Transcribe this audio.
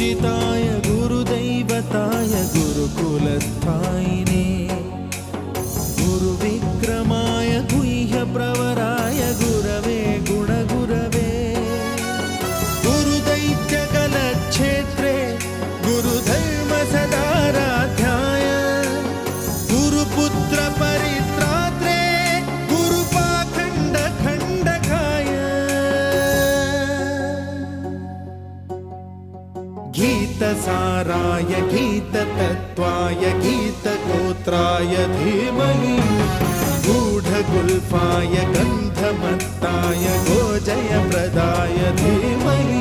पूजिताय गुरुदैवताय गुरुकुलस्थायिने गुरुविक्रमाय गुह्यप्रवराय गुरवे गुणगुरवे गुरुदैत्यकलक्षेत्रे गुरुधर्मसदाराध्याय गुरुपुत्रपरित्रात्रे गुरुपाखण्डखण्डकाय गीतसाराय गीततत्त्वाय गीतगोत्राय धीमहि गूढगुल्फाय गन्धमत्ताय गोजयप्रदाय धीमहि